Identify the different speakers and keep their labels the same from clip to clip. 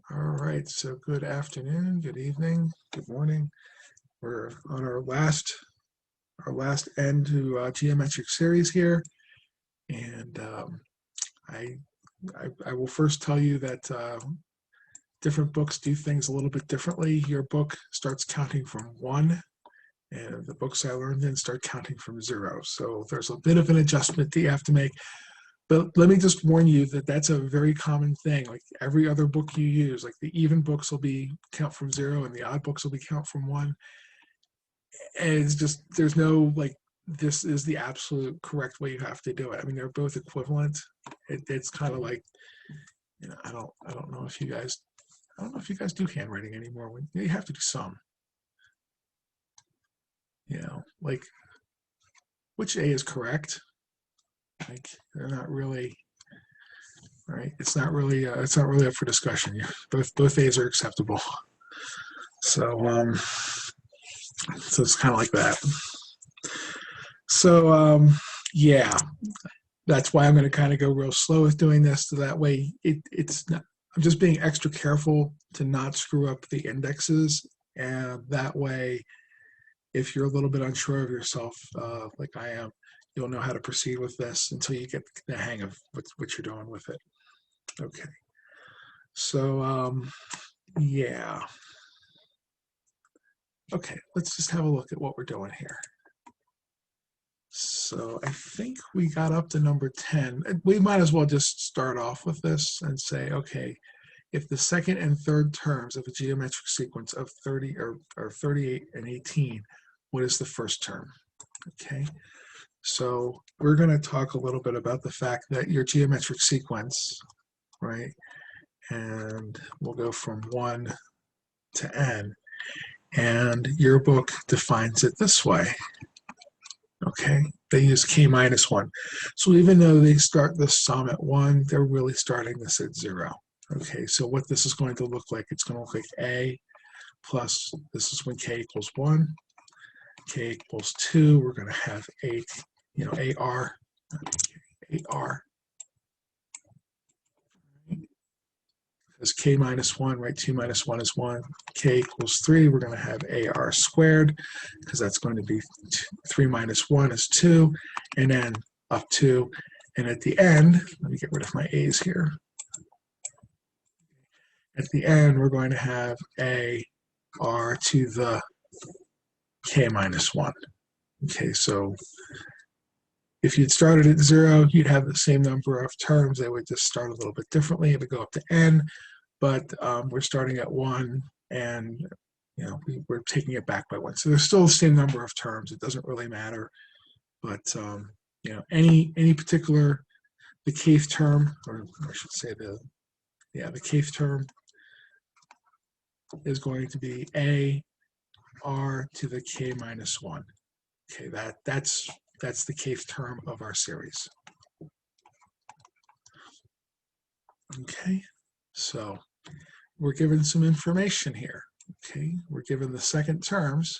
Speaker 1: All right, so good afternoon, good evening, good morning. We're on our last end to geometric series here, and I will first tell you that different books do things a little bit differently. Your book starts counting from 1, and the books I learned in start counting from 0. So there's a bit of an adjustment that you have to make. But let me just warn you that that's a very common thing. Like every other book you use, like the even books will be count from 0 and the odd books will be count from 1. And it's just, there's no like, this is the absolute correct way you have to do it. I mean, they're both equivalent. It's kind of like, I don't know if you guys, do handwriting anymore. You have to do some, like which A is correct. Like they're not really, right? It's not really up for discussion. Both A's are acceptable. So so it's kind of like that. So yeah, that's why I'm going to kind of go real slow with doing this. So that way, it's not. I'm just being extra careful to not screw up the indexes, and that way, if you're a little bit unsure of yourself, like I am, you'll know how to proceed with this until you get the hang of what you're doing with it. Okay. So yeah. Okay, let's just have a look at what we're doing here. So I think we got up to number 10. We might as well just start off with this and say, okay, if the second and third terms of a geometric sequence of 30 or 38 and 18, what is the first term? Okay, so we're going to talk a little bit about the fact that your geometric sequence, right, and we'll go from 1 to n, and your book defines it this way. Okay, they use k minus 1. So even though they start the sum at 1, they're really starting this at 0. Okay, so what this is going to look like, it's going to look like a plus, this is when k equals 1, k equals 2, we're going to have AR, because k minus 1, right, 2 minus 1 is 1, k equals 3, we're going to have AR squared, because that's going to be 3 minus 1 is 2, and then up 2, and at the end, let me get rid of my a's here. At the end, we're going to have AR to the k minus 1. Okay, so if you'd started at 0, you'd have the same number of terms. They would just start a little bit differently. It would go up to n, but we're starting at 1, and we're taking it back by 1. So there's still the same number of terms. It doesn't really matter. But any particular, the kth term, or I should say the kth term is going to be AR to the k minus 1. Okay, that's the kth term of our series. Okay, so we're given some information here. Okay, we're given the second terms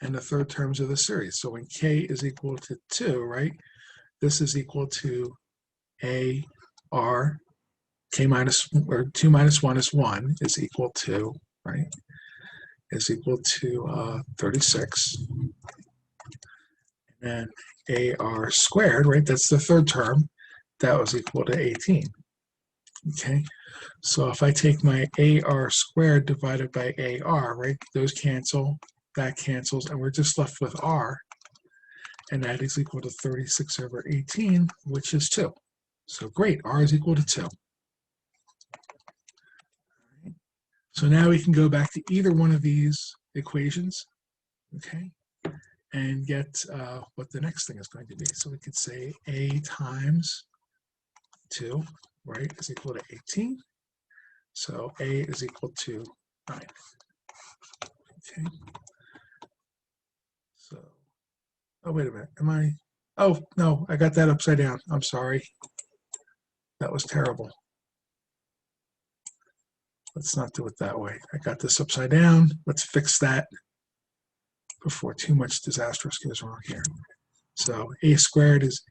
Speaker 1: and the third terms of the series. So when k is equal to 2, right, this is equal to AR, k minus, or 2 minus 1 is 1, is equal to, right, is equal to 36. And AR squared, right, that's the third term, that was equal to 18. Okay, so if I take my AR squared divided by AR, right, those cancel, that cancels, and we're just left with R, and that is equal to 36 over 18, which is 2. So great, R is equal to 2. So now we can go back to either one of these equations, okay, and get what the next thing is going to be. So we could say A times 2, right, is equal to 18. So A is equal to 9. Okay. So, oh, wait a minute. Oh, no, I got that upside down. I'm sorry. That was terrible. Let's not do it that way. I got this upside down. Let's fix that before too much disastrous goes wrong here. So A squared is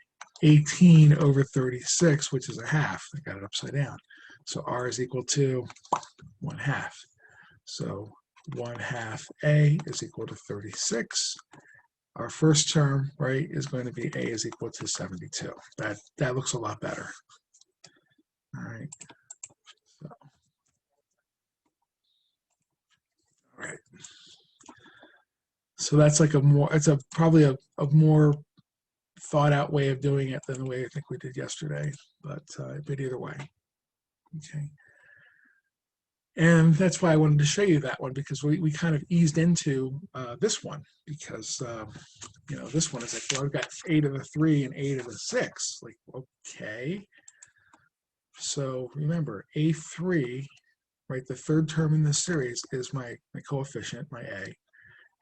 Speaker 1: 18 over 36, which is a half. I got it upside down. So R is equal to 1/2. So 1/2 A is equal to 36. Our first term, right, is going to be A is equal to 72. That looks a lot better. All right. So, all right. So that's like it's probably a more thought out way of doing it than the way I think we did yesterday, but either way. Okay. And that's why I wanted to show you that one, because we kind of eased into this one, because this one is like, well, I've got 8 to the 3 and 8 to the 6. Like, okay. So remember, A3, right, the third term in this series is my coefficient, my A.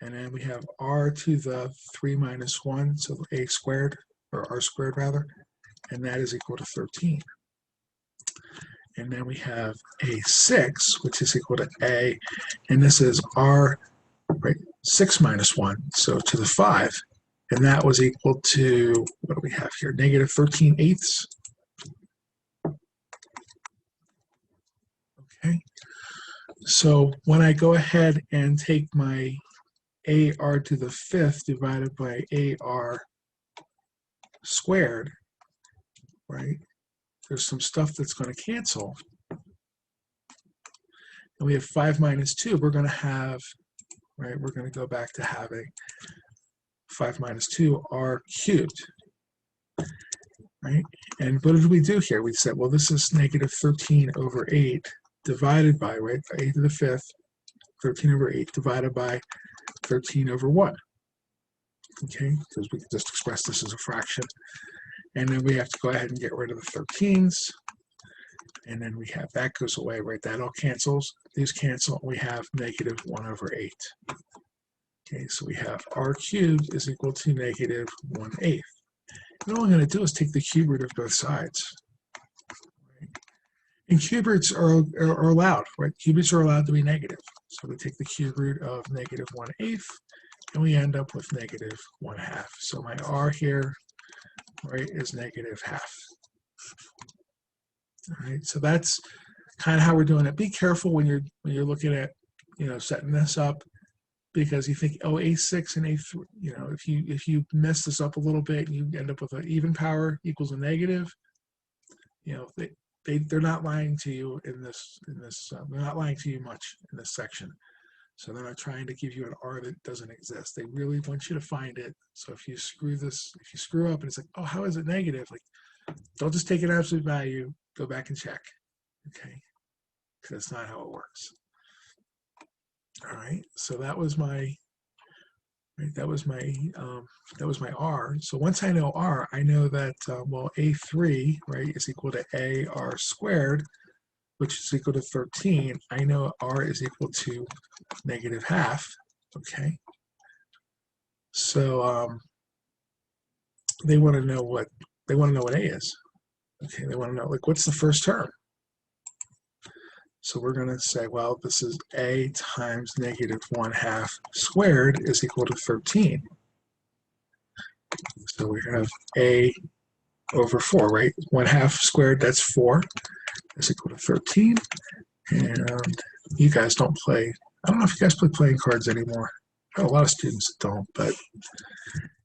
Speaker 1: And then we have R to the 3 minus 1, so A squared, or R squared rather, and that is equal to 13. And then we have A6, which is equal to A, and this is R, right, 6 minus 1, so to the 5. And that was equal to, what do we have here, negative 13/8. Okay, so when I go ahead and take my AR to the 5th divided by AR squared, right, there's some stuff that's going to cancel. And we have 5 minus 2. We're going to have, right, we're going to go back to having 5 minus 2 R cubed, right? And what did we do here? We said, well, this is negative 13/8 divided by, right, A to the 5th, 13/8 divided by 13/1. Okay, because we can just express this as a fraction. And then we have to go ahead and get rid of the 13s. And then we have, that goes away, right? That all cancels. These cancel. We have negative 1/8. Okay, so we have R cubed is equal to negative 1/8. And all I'm going to do is take the cube root of both sides. Right? And cube roots are allowed, right? Cube roots are allowed to be negative. So we take the cube root of negative 1/8, and we end up with negative 1/2. So my R here, right, is negative 1/2. All right, so that's kind of how we're doing it. Be careful when you're looking at, setting this up, because you think, oh, A6 and A3, if you mess this up a little bit, you end up with an even power equals a negative. They're not lying to you in this. They're not lying to you much in this section. So they're not trying to give you an R that doesn't exist. They really want you to find it. So if you screw up and it's like, oh, how is it negative? Like, don't just take an absolute value. Go back and check. Okay, because that's not how it works. All right. So that was my R. So once I know R, I know that well, A3, right, is equal to AR squared, which is equal to 13. I know R is equal to negative 1/2. Okay. So they want to know what A is. Okay, they want to know, like, what's the first term? So we're going to say, well, this is A times negative 1/2 squared is equal to 13. So we have A over 4, right? 1/2 squared, that's 4, is equal to 13. And you guys don't play, I don't know if you guys play playing cards anymore. I have a lot of students that don't, but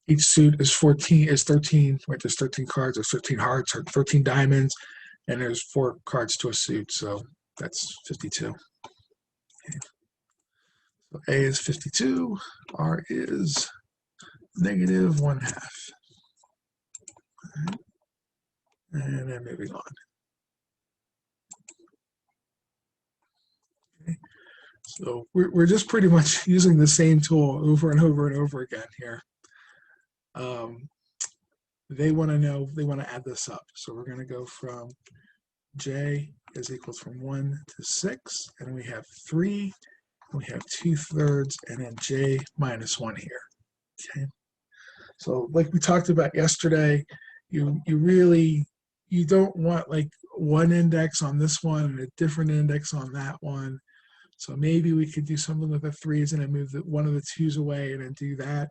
Speaker 1: each suit is 13, right? There's 13 cards, there's 13 hearts, or 13 diamonds, and there's 4 cards to a suit, so that's 52. Okay. So A is 52, R is negative 1/2. Right. And then moving on. Okay. So we're just pretty much using the same tool over and over and over again here. They want to add this up. So we're going to go from J is equals from 1 to 6, and we have 3, we have 2/3, and then J minus 1 here. Okay. So like we talked about yesterday, you don't want like one index on this one and a different index on that one. So maybe we could do something with the 3s and then move one of the 2s away and then do that.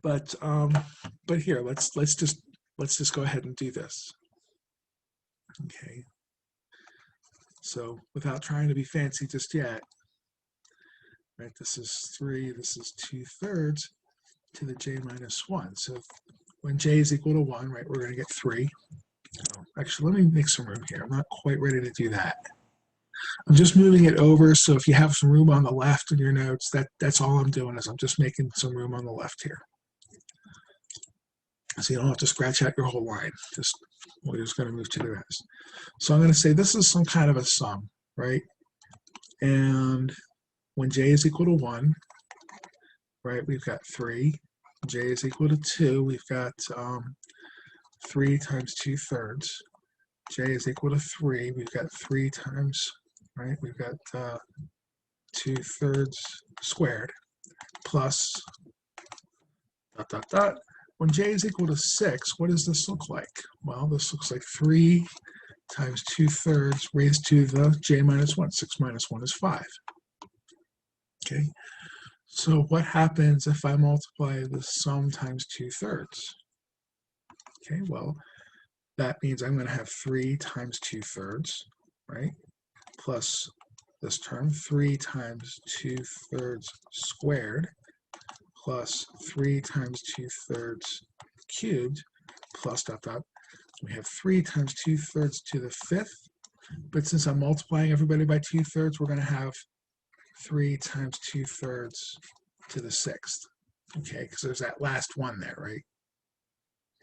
Speaker 1: But here, let's just go ahead and do this. Okay. So without trying to be fancy just yet, right, this is 3, this is 2/3 to the j minus 1. So when j is equal to 1, right, we're going to get 3. Oh, actually, let me make some room here. I'm not quite ready to do that. I'm just moving it over, so if you have some room on the left in your notes, that's all I'm doing is I'm just making some room on the left here. So you don't have to scratch out your whole line. We're just going to move to the rest. So I'm going to say this is some kind of a sum, right? And when j is equal to 1, right, we've got 3. J is equal to 2, we've got 3 times 2/3. J is equal to 3, we've got 3 times, right, we've got 2/3 squared plus dot, dot, dot. When j is equal to 6, what does this look like? Well, this looks like 3 times 2/3 raised to the j minus 1. 6 minus 1 is 5. Okay, so what happens if I multiply the sum times 2/3? Okay, well, that means I'm going to have 3 times 2/3, right, plus this term, 3 times 2/3 squared, plus 3 times 2/3 cubed, plus dot dot. We have 3 times 2/3 to the 5th, but since I'm multiplying everybody by 2/3, we're going to have 3 times 2/3 to the 6th, okay, because there's that last one there, right?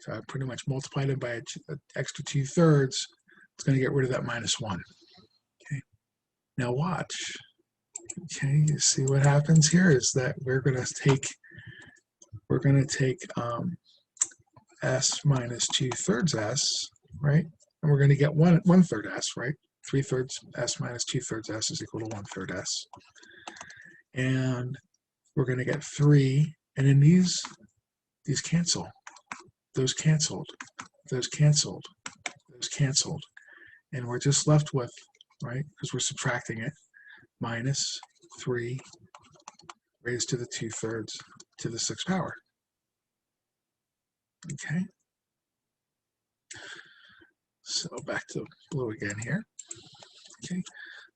Speaker 1: So I pretty much multiplied it by an extra 2/3. It's going to get rid of that minus 1. Okay, now watch. Okay, you see what happens here is that we're going to take s minus 2/3 s, right? And we're going to get 1/3 s, right? 3/3 s minus 2/3 s is equal to 1/3 s. And we're going to get 3, and then these cancel. Those canceled, those canceled, those canceled. And we're just left with, right, because we're subtracting it, minus 3 raised to the 2/3 to the 6th power. Okay. So back to blue again here. Okay.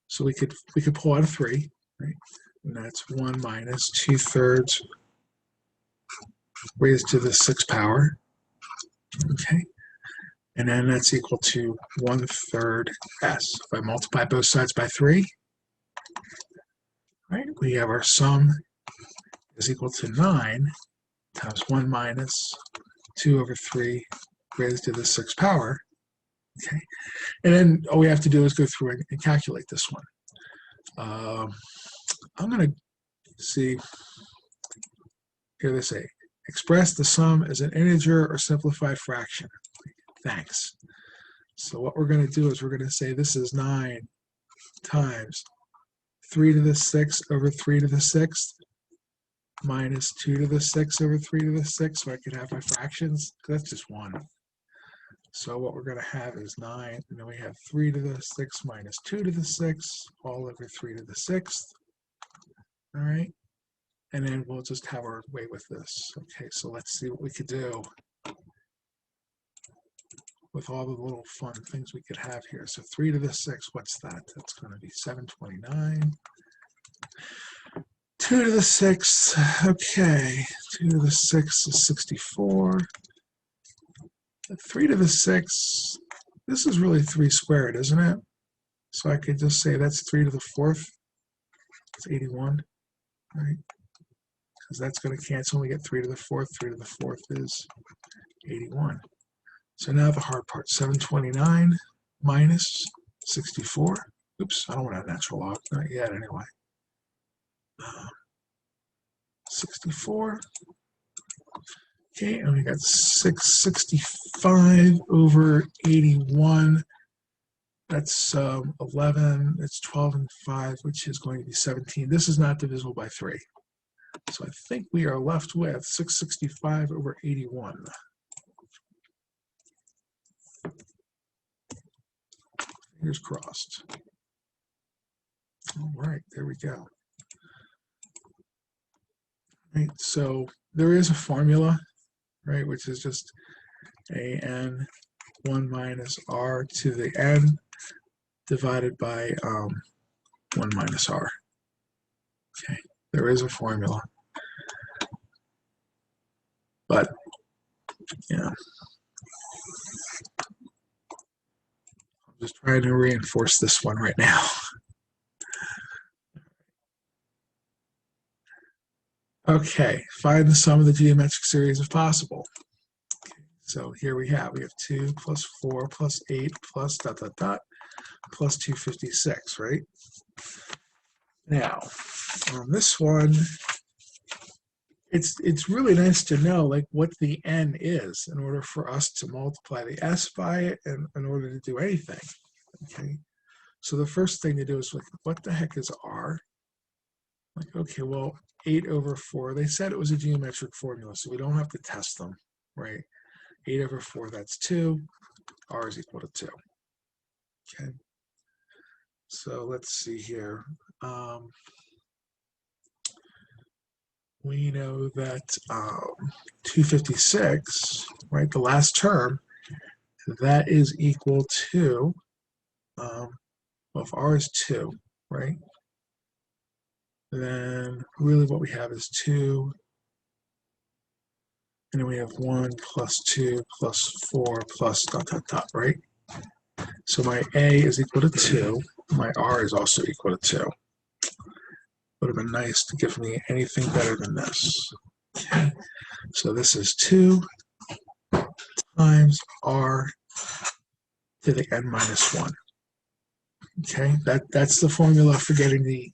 Speaker 1: So we could pull out a 3, right? And that's 1 minus 2/3 raised to the 6th power. Okay. And then that's equal to 1/3 s. If I multiply both sides by 3, right, we have our sum is equal to 9 times 1 minus 2/3 raised to the 6th power. Okay. And then all we have to do is go through and calculate this one. I'm going to see, here they say, express the sum as an integer or simplified fraction. Thanks. So what we're going to do is we're going to say this is 9 times 3 to the 6th over 3 to the 6th minus 2 to the 6th over 3 to the 6th, so I could have my fractions. That's just 1. So what we're going to have is 9, and then we have 3 to the 6th minus 2 to the 6th, all over 3 to the 6th. All right, and then we'll just have our way with this. Okay, so let's see what we could do with all the little fun things we could have here. So 3 to the 6th, what's that? That's going to be 729. 2 to the 6th, okay, 2 to the 6th is 64. 3 to the 6th, this is really 3 squared, isn't it? So I could just say that's 3 to the 4th. It's 81, right? Because that's going to cancel. We get 3 to the 4th. 3 to the 4th is 81. So now the hard part, 729 minus 64. Oops, I don't want a natural log, not yet anyway. 64. Okay, and we got 665 over 81. That's 11, it's 12 and 5, which is going to be 17. This is not divisible by 3. So I think we are left with 665 over 81. Fingers crossed. All right, there we go. Right, so there is a formula, right, which is just an 1 minus r to the n divided by 1 minus r. Okay, there is a formula. But, yeah, I'm just trying to reinforce this one right now. Okay, find the sum of the geometric series if possible. So here we have 2 plus 4 plus 8 plus ... plus 256, right? Now, on this one, it's really nice to know like what the n is in order for us to multiply the s by it and in order to do anything. Okay, so the first thing to do is like, what the heck is r? Like, okay, well, 8 over 4, they said it was a geometric formula, so we don't have to test them, right? 8 over 4, that's 2. R is equal to 2. Okay, so let's see here. We know that 256, right, the last term, that is equal to, well, if r is 2, right, then really what we have is 2, and then we have 1 plus 2 plus 4 plus ... right? So my a is equal to 2, my r is also equal to 2. Would have been nice to give me anything better than this. Okay. So this is 2 times r to the n minus 1. Okay, that's the formula for getting the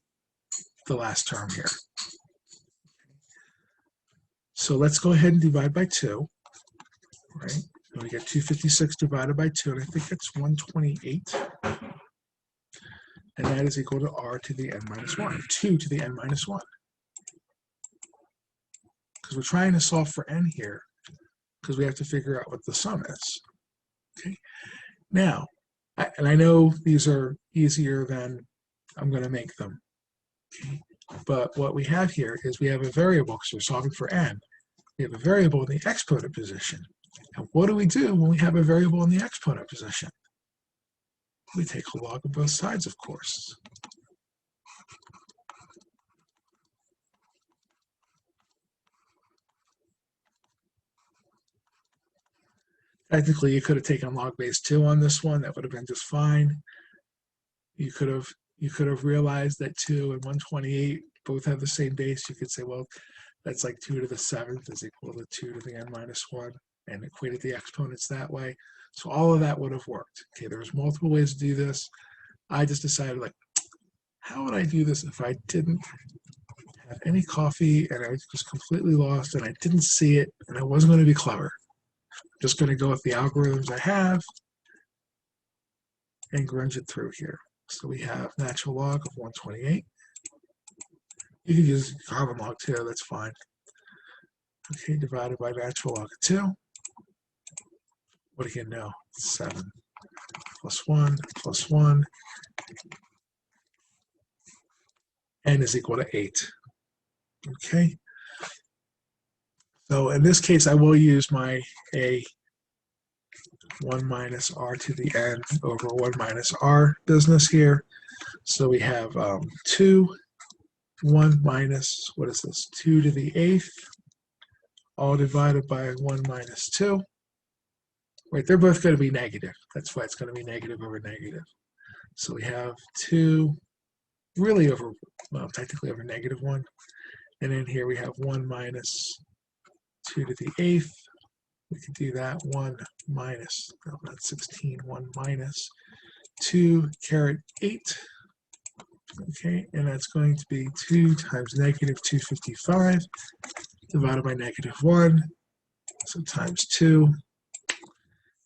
Speaker 1: last term here. So let's go ahead and divide by 2, right? And we get 256 divided by 2, and I think it's 128. And that is equal to r to the n minus 1, 2 to the n minus 1. Because we're trying to solve for n here, because we have to figure out what the sum is. Okay. Now, and I know these are easier than I'm going to make them. Okay. But what we have here is we have a variable, because we're solving for n. We have a variable in the exponent position. And what do we do when we have a variable in the exponent position? We take a log of both sides, of course. Technically, you could have taken log base 2 on this one. That would have been just fine. You could have realized that 2 and 128 both have the same base. You could say, well, that's like 2 to the 7th is equal to 2 to the n minus 1, and equated the exponents that way. So all of that would have worked. Okay, there's multiple ways to do this. I just decided, like, how would I do this if I didn't have any coffee and I was just completely lost and I didn't see it and I wasn't going to be clever? I'm just going to go with the algorithms I have and grunge it through here. So we have natural log of 128. You can use common log too, that's fine. Okay, divided by natural log of 2. What do you know? 7 plus 1 plus 1. N is equal to 8. Okay. So in this case, I will use my a 1 minus r to the n over 1 minus r business here. So we have 2, 1 minus, what is this? 2 to the 8th, all divided by 1 minus 2. Right, they're both going to be negative. That's why it's going to be negative over negative. So we have 2 really over, well, technically over negative 1. And then here we have 1 minus 2 to the 8th. We can do that. 1 minus, no, not 16, 1 minus 2 caret 8. Okay, and that's going to be 2 times negative 255 divided by negative 1. So times 2.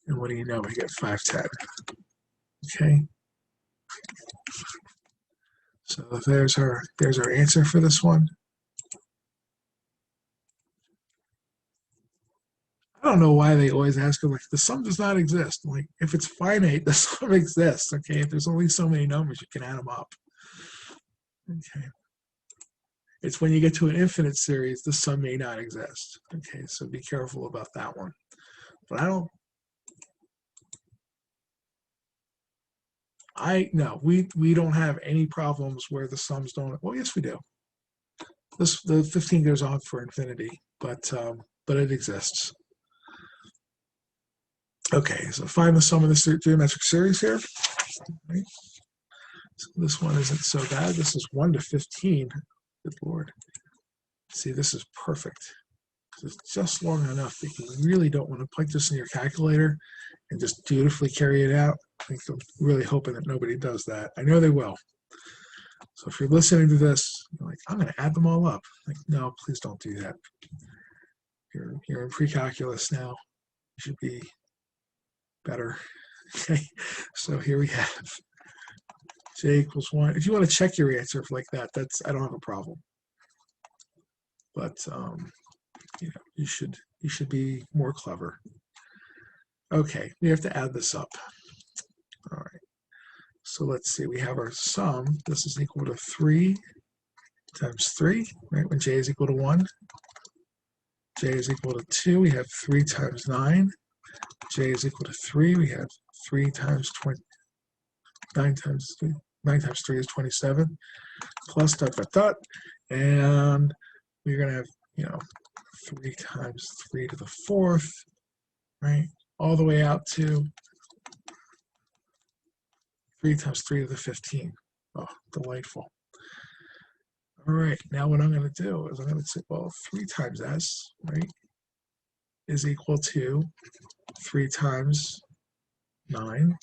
Speaker 1: And what do you know? We get 510. Okay. So there's our answer for this one. I don't know why they always ask them, like, the sum does not exist. Like, if it's finite, the sum exists. Okay, if there's only so many numbers, you can add them up. Okay. It's when you get to an infinite series, the sum may not exist. Okay, so be careful about that one. But I don't. No, we don't have any problems where the sums don't. Well, yes, we do. The 15 goes on for infinity, but it exists. Okay, so find the sum of the geometric series here. Right? So this one isn't so bad. This is 1 to 15. Good Lord. See, this is perfect. It's just long enough that you really don't want to put this in your calculator and just dutifully carry it out. I'm really hoping that nobody does that. I know they will. So if you're listening to this, you're like, I'm going to add them all up. Like, no, please don't do that. You're in pre-calculus now. You should be better. Okay, so here we have j equals 1. If you want to check your answer like that, I don't have a problem. But you should be more clever. Okay, we have to add this up. All right. So let's see. We have our sum. This is equal to 3 times 3, right? When j is equal to 1. J is equal to 2. We have 3 times 9. J is equal to 3. We have 3 times 20. 9 times 3. 9 times 3 is 27. Plus dot dot dot. And we're going to have, 3 times 3 to the 4th, right? All the way out to 3 times 3 to the 15th. Oh, delightful. All right, now what I'm going to do is I'm going to say, well, 3 times s, right, is equal to 3 times 9,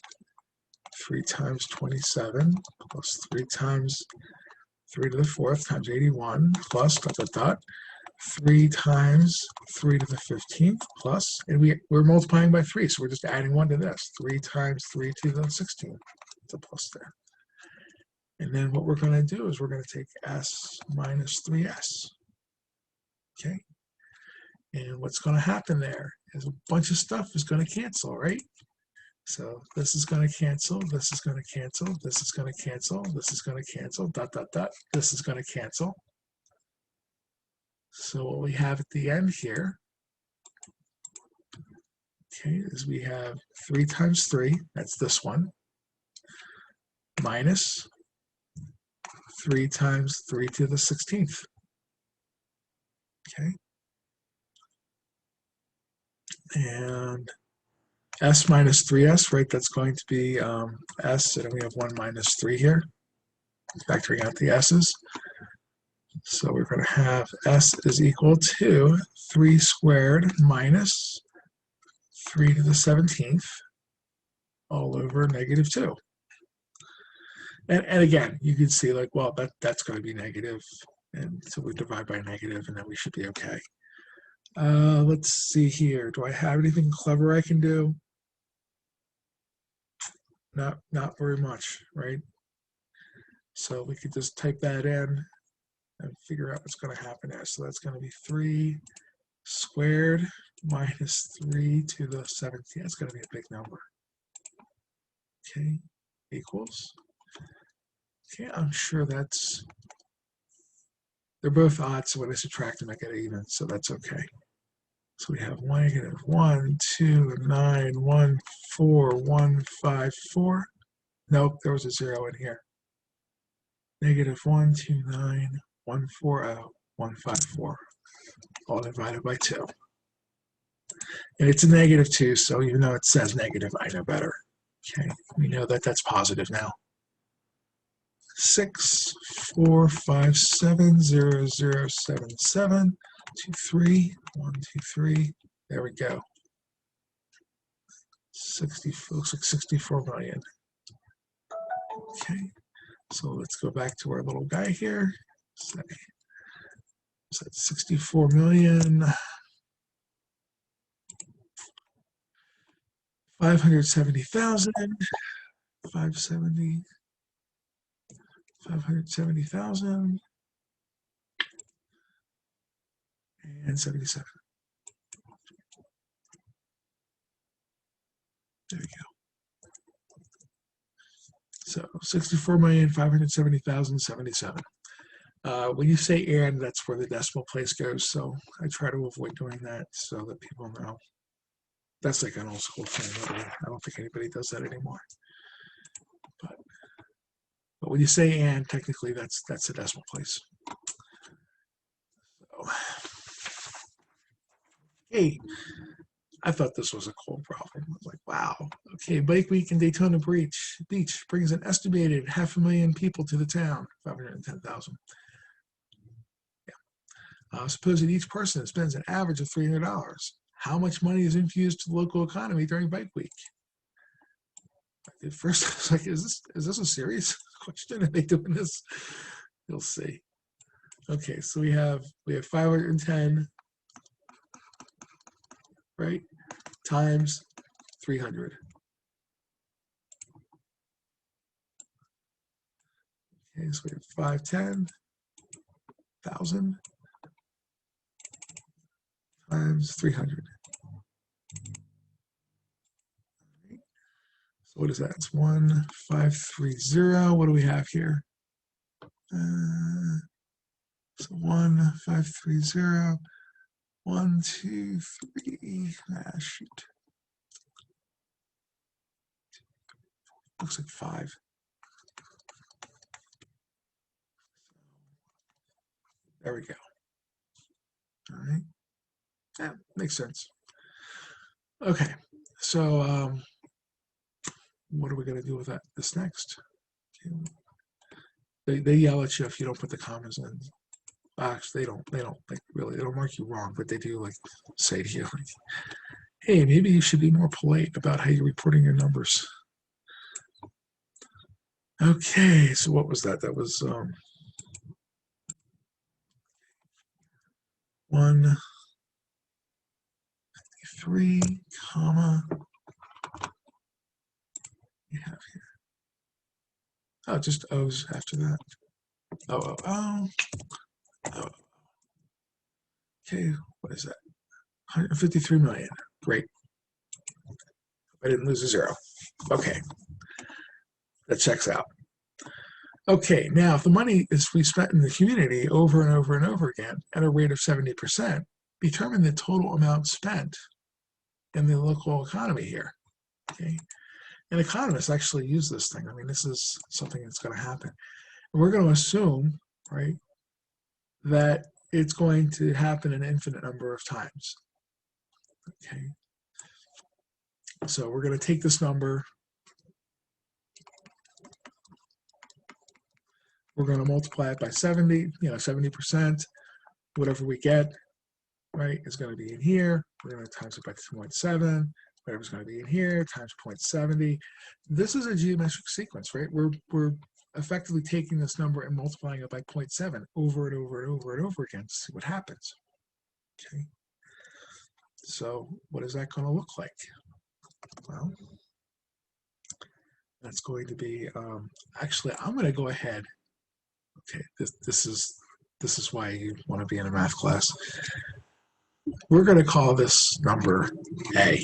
Speaker 1: 3 times 27, plus 3 times 3 to the 4th times 81, plus dot dot dot, 3 times 3 to the 15th, plus, and we're multiplying by 3, so we're just adding 1 to this. 3 times 3 to the 16th. It's a plus there. And then what we're going to do is we're going to take s minus 3s. Okay? And what's going to happen there is a bunch of stuff is going to cancel, right? So this is going to cancel, this is going to cancel, this is going to cancel, this is going to cancel, dot, dot, dot, this is going to cancel. So what we have at the end here, okay, is we have 3 times 3, that's this one, minus 3 times 3 to the 16th. Okay. And s minus 3s, right, that's going to be s, and we have 1 minus 3 here, factoring out the s's. So we're going to have s is equal to 3 squared minus 3 to the 17th all over negative 2. And again, you can see like, well, that's going to be negative, and so we divide by negative, and then we should be okay. Let's see here. Do I have anything clever I can do? Not very much, right? So we could just type that in and figure out what's going to happen there. So that's going to be 3 squared minus 3 to the 17th. That's going to be a big number. Okay, equals. Okay, I'm sure they're both odd, so when I subtract them, I get even, so that's okay. So we have negative 1, 2, 9, 1, 4, 1, 5, 4. Nope, there was a 0 in here. Negative 1, 2, 9, 1, 4, 0, 1, 5, 4. All divided by 2. And it's a negative 2, so even though it says negative, I know better. Okay, we know that that's positive now. 6, 4, 5, 7, 0, 0, 7, 7, 2, 3, 1, 2, 3. There we go. 64, looks like 64 million. Okay, so let's go back to our little guy here. Say, is that 64 million? 570,000. 570. 570,000 and 77. There we go. So 64,570,077. When you say and, that's where the decimal place goes. So I try to avoid doing that so that people know. That's like an old school thing. I don't think anybody does that anymore. But But when you say and, technically that's a decimal place. So, hey, I thought this was a cool problem. I was like, wow, okay, Bike Week in Daytona Beach brings an estimated 500,000 people to the town, 510,000. Yeah. Suppose that each person spends an average of $300. How much money is infused to the local economy during Bike Week? At first, I was like, is this a serious question? Are they doing this? You'll see. Okay, so we have 510, right, times 300. Okay, so we have 510,000 times 300. So what is that? It's 1530. What do we have here? So 1530. 1, 2, 3. Shoot. Looks like 5. There we go. All right. Yeah, makes sense. Okay. So what are we going to do with that? This next? They yell at you if you don't put the commas in. Actually, they don't like really. They don't mark you wrong, but they do like say to you, like, "Hey, maybe you should be more polite about how you're reporting your numbers." Okay, so what was that? That was 153, comma. We have here. Oh, just O's after that. Oh. Okay, what is that? 153 million. Great. I didn't lose a zero. Okay, that checks out. Okay, now if the money is we spent in the community over and over and over again at a rate of 70%, determine the total amount spent in the local economy here. Okay, and economists actually use this thing. I mean, this is something that's going to happen. And we're going to assume, right, that it's going to happen an infinite number of times. Okay, so we're going to take this number. We're going to multiply it by 70, 70%, whatever we get, right, is going to be in here. We're going to times it by 2.7, whatever's going to be in here, times 0.70. This is a geometric sequence, right? We're effectively taking this number and multiplying it by 0.7 over and over and over and over again to see what happens. Okay. So what is that going to look like? Well, that's going to be, actually, I'm going to go ahead. Okay, this is why you want to be in a math class. We're going to call this number A,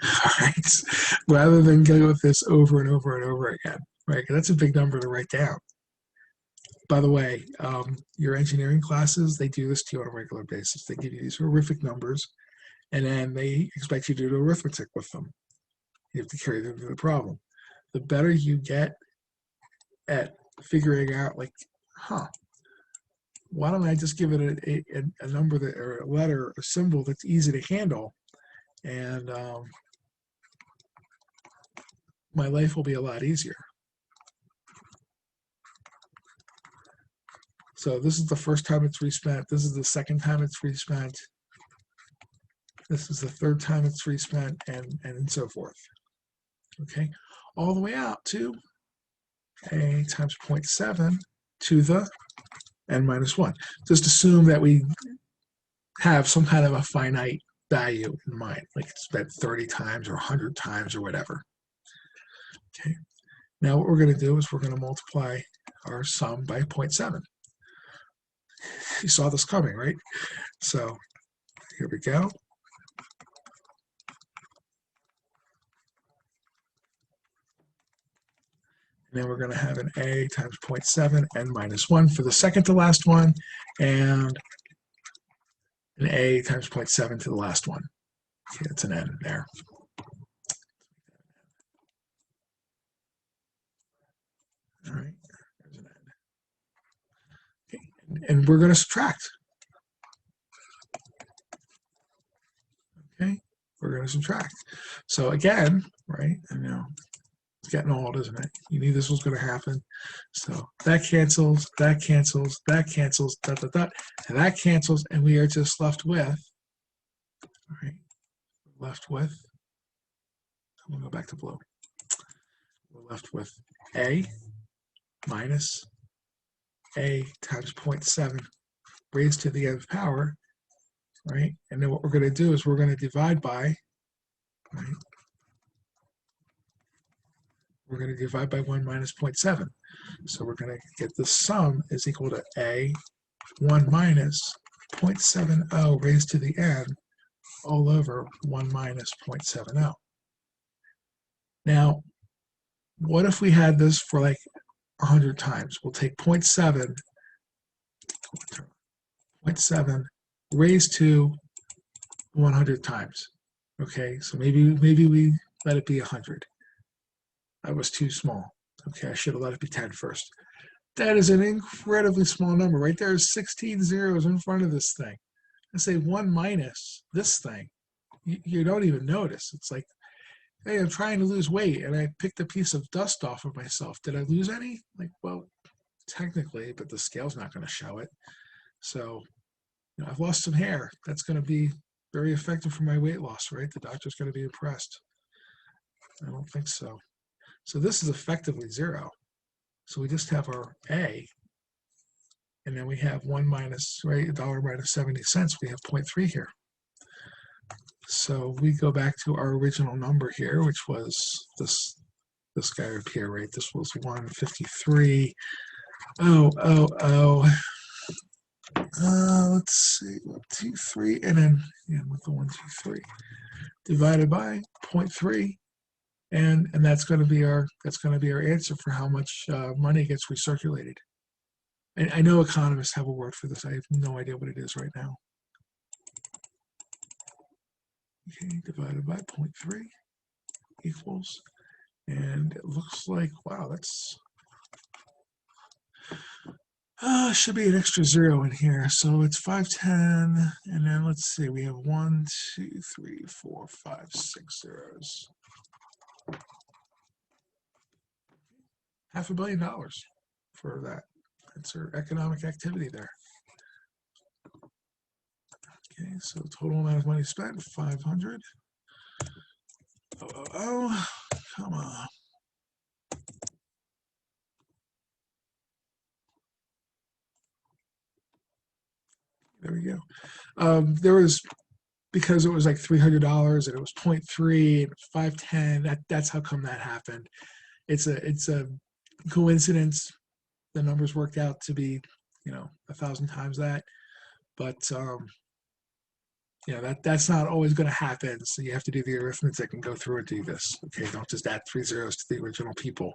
Speaker 1: all right? Rather than go with this over and over and over again, right? That's a big number to write down. By the way, your engineering classes, they do this to you on a regular basis. They give you these horrific numbers, and then they expect you to do arithmetic with them. You have to carry them through the problem. The better you get at figuring out, like, why don't I just give it a number that, or a letter, a symbol that's easy to handle, and my life will be a lot easier. So this is the first time it's respent. This is the second time it's respent. This is the third time it's respent, and so forth. Okay, all the way out to A times 0.7 to the n minus 1. Just assume that we have some kind of a finite value in mind, like it's spent 30 times or 100 times or whatever. Okay, now what we're going to do is we're going to multiply our sum by 0.7. You saw this coming, right? So here we go. And then we're going to have an A times 0.7 n minus 1 for the second to last one, and an A times 0.7 to the last one. Okay, that's an n there. All right, And we're going to subtract. Okay, we're going to subtract. So again, right, I know it's getting old, isn't it? You knew this was going to happen. So that cancels, that cancels, that cancels, dot, dot, dot, and that cancels, and we are just left with, all right, left with, I'm going to go back to blue. We're left with A minus A times 0.7 raised to the nth power, right? And then what we're going to do is we're going to divide by, right? We're going to divide by 1 minus 0.7. So we're going to get the sum is equal to A 1 minus 0.70 raised to the n all over 1 minus 0.70. Now, what if we had this for like 100 times? We'll take 0.7 raised to 100 times. Okay, so maybe we let it be 100. That was too small. Okay, I should have let it be 10 first. That is an incredibly small number. Right there is 16 zeros in front of this thing. I say 1 minus this thing. You don't even notice. It's like, hey, I'm trying to lose weight, and I picked a piece of dust off of myself. Did I lose any? Like, well, technically, but the scale's not going to show it. So, I've lost some hair. That's going to be very effective for my weight loss, right? The doctor's going to be impressed. I don't think so. So this is effectively 0. So we just have our A, and then we have 1 minus, right, $1 minus 70 cents. We have 0.3 here. So we go back to our original number here, which was this guy up here, right? This was 153. Let's see, 1, 2, 3, and then with the 1, 2, 3 divided by 0.3, and that's going to be our answer for how much money gets recirculated. And I know economists have a word for this. I have no idea what it is right now. Okay, divided by 0.3 equals, and it looks like, wow, that's should be an extra 0 in here. So it's 510, and then let's see, we have 1, 2, 3, 4, 5, 6 zeros. $500 million for that. That's our economic activity there. Okay, so total amount of money spent, 500. Oh, come on. There we go. There was, because it was like $300 and it was 0.3 and 510. That's how come that happened. It's a coincidence. The numbers worked out to be 1,000 times that, but that's not always going to happen. So you have to do the arithmetic and go through and do this. Okay, don't just add 3 zeros to the original people,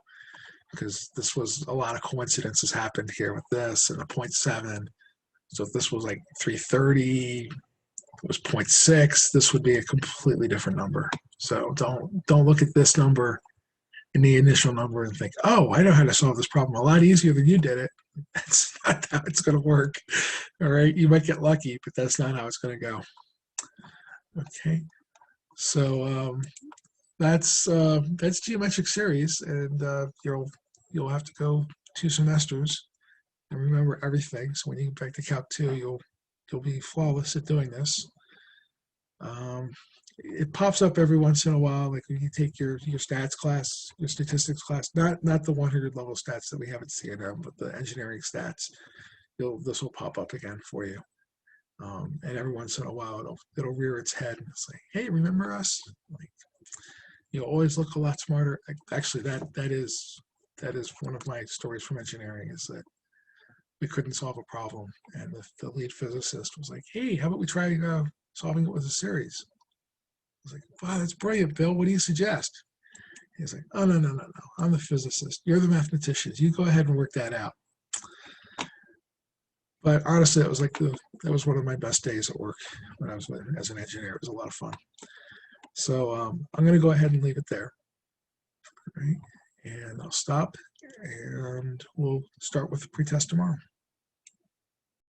Speaker 1: because this was a lot of coincidences happened here with this and a 0.7. So if this was like 330, it was 0.6, this would be a completely different number. So don't look at this number in the initial number and think, oh, I know how to solve this problem a lot easier than you did it. That's not how it's going to work. All right, you might get lucky, but that's not how it's going to go. Okay, so that's geometric series, and you'll have to go 2 semesters and remember everything. So when you get back to Calc 2, you'll be flawless at doing this. It pops up every once in a while, like when you take your stats class, your statistics class, not the 100 level stats that we have at CNM, but the engineering stats. This will pop up again for you. And every once in a while it'll rear its head and say, hey, remember us? Like, you'll always look a lot smarter. Actually, that is one of my stories from engineering, is that we couldn't solve a problem, and the lead physicist was like, hey, how about we try solving it with a series? I was like, wow, that's brilliant, Bill. What do you suggest? He's like, oh, no. I'm the physicist. You're the mathematicians. You go ahead and work that out. But honestly, that was one of my best days at work when I was as an engineer. It was a lot of fun. So I'm going to go ahead and leave it there. Right? And I'll stop, and we'll start with the pretest tomorrow.